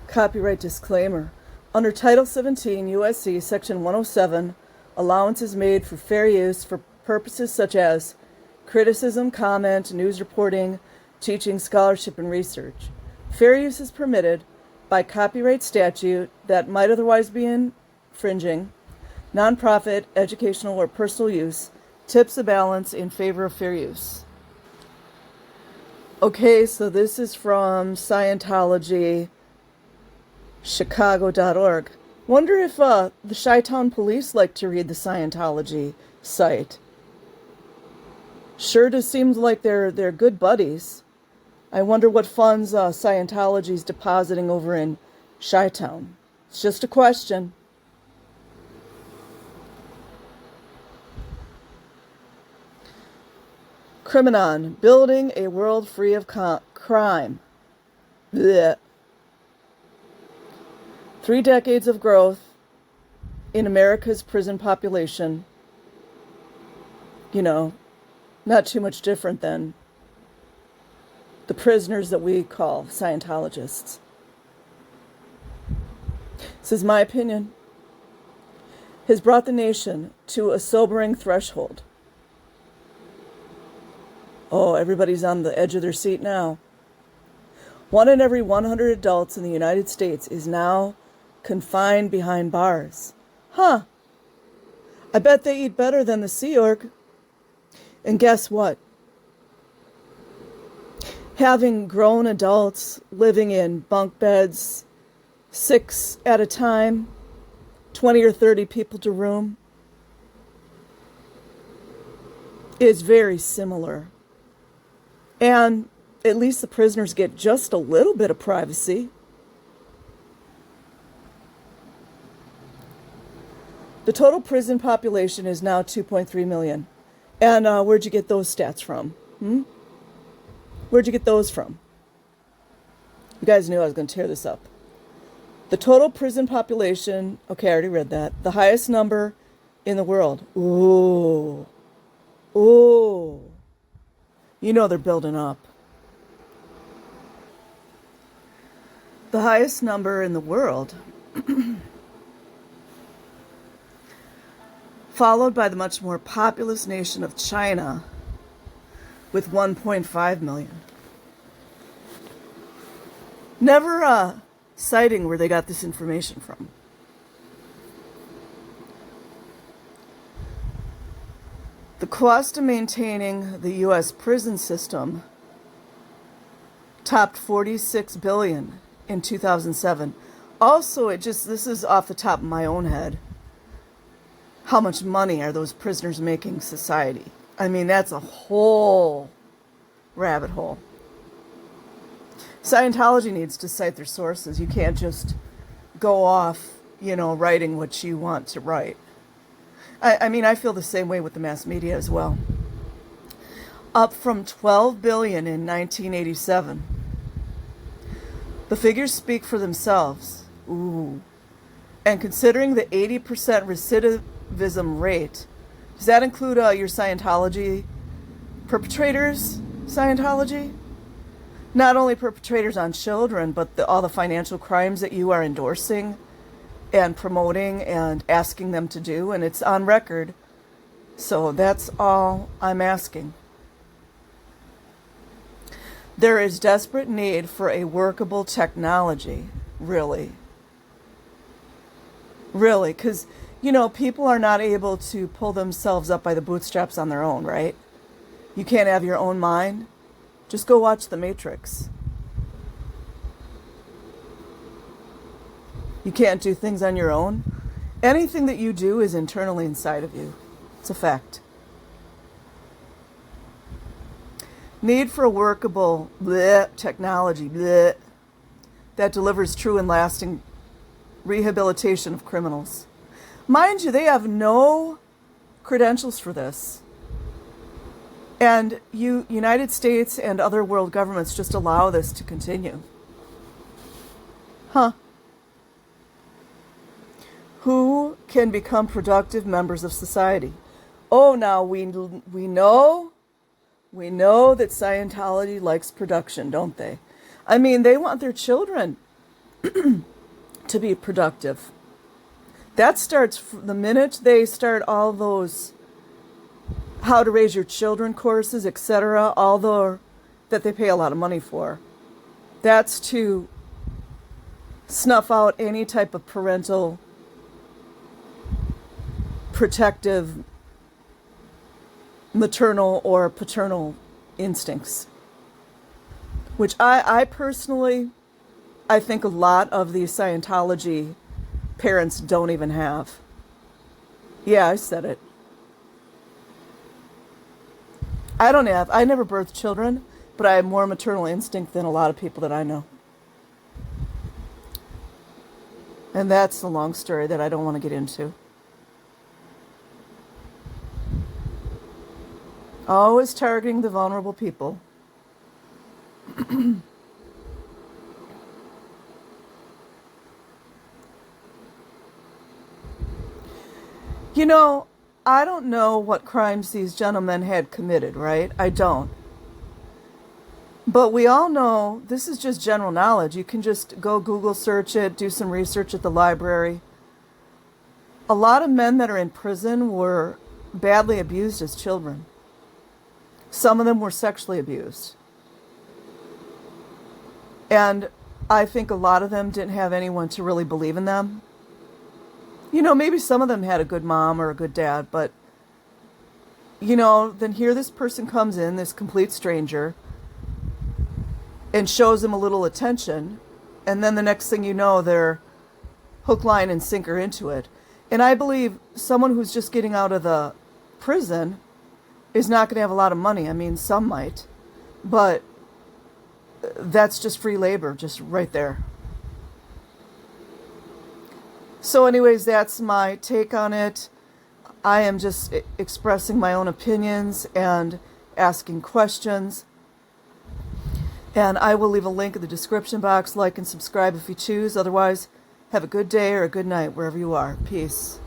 Copyright disclaimer. Under Title 17 U.S.C. Section 107, allowance is made for fair use for purposes such as criticism, comment, news reporting, teaching, scholarship, and research. Fair use is permitted by copyright statute that might otherwise be infringing. Nonprofit, educational, or personal use tips the balance in favor of fair use. Okay, so this is from Scientology, Chicago.org. Wonder if the Chi-Town police like to read the Scientology site. Sure does seem like they're good buddies. I wonder what funds Scientology's depositing over in Chi-Town. It's just a question. Criminon, building a world free of crime. Blech. 3 decades of growth in America's prison population. You know, not too much different than the prisoners that we call Scientologists. This is my opinion. Has brought the nation to a sobering threshold. Oh, everybody's on the edge of their seat now. 1 in every 100 adults in the United States is now confined behind bars. Huh. I bet they eat better than the Sea Org. And guess what? Having grown adults living in bunk beds, 6 at a time, 20 or 30 people to room, is very similar. And at least the prisoners get just a little bit of privacy. The total prison population is now 2.3 million. And where'd you get those stats from? Where'd you get those from? You guys knew I was going to tear this up. The total prison population, okay, I already read that. The highest number in the world. Ooh. You know they're building up. The highest number in the world, followed by the much more populous nation of China with 1.5 million. Never citing where they got this information from. The cost of maintaining the U.S. prison system topped $46 billion in 2007. Also, this is off the top of my own head. How much money are those prisoners making society? I mean, that's a whole rabbit hole. Scientology needs to cite their sources. You can't just go off, writing what you want to write. I mean, I feel the same way with the mass media as well. Up from $12 billion in 1987. The figures speak for themselves. Ooh. And considering the 80% recidivism rate, does that include your Scientology perpetrators? Scientology? Not only perpetrators on children, but all the financial crimes that you are endorsing and promoting and asking them to do, and it's on record. So that's all I'm asking. There is desperate need for a workable technology, really. Really, because, people are not able to pull themselves up by the bootstraps on their own, right? You can't have your own mind. Just go watch The Matrix. You can't do things on your own. Anything that you do is internally inside of you. It's a fact. Need for a workable technology that delivers true and lasting rehabilitation of criminals. Mind you, they have no credentials for this. And United States and other world governments just allow this to continue. Huh. Who can become productive members of society? Oh, now we know that Scientology likes production, don't they? I mean, they want their children to be productive. That starts the minute they start all those how to raise your children courses, etc., all the that they pay a lot of money for. That's to snuff out any type of parental protective maternal or paternal instincts, which I personally, I think a lot of these Scientology parents don't even have. Yeah, I said it. I never birthed children, but I have more maternal instinct than a lot of people that I know. And that's a long story that I don't want to get into. Always targeting the vulnerable people. You know, I don't know what crimes these gentlemen had committed, right? I don't. But we all know, this is just general knowledge. You can just go Google search it, do some research at the library. A lot of men that are in prison were badly abused as children. Some of them were sexually abused. And I think a lot of them didn't have anyone to really believe in them. You know, maybe some of them had a good mom or a good dad, but, you know, then here this person comes in, this complete stranger, and shows them a little attention, and then the next thing you know, they're hook, line, and sinker into it. And I believe someone who's just getting out of the prison is not going to have a lot of money. I mean, some might, but that's just free labor, just right there. So anyways, that's my take on it. I am just expressing my own opinions and asking questions. And I will leave a link in the description box. Like and subscribe if you choose. Otherwise, have a good day or a good night wherever you are. Peace.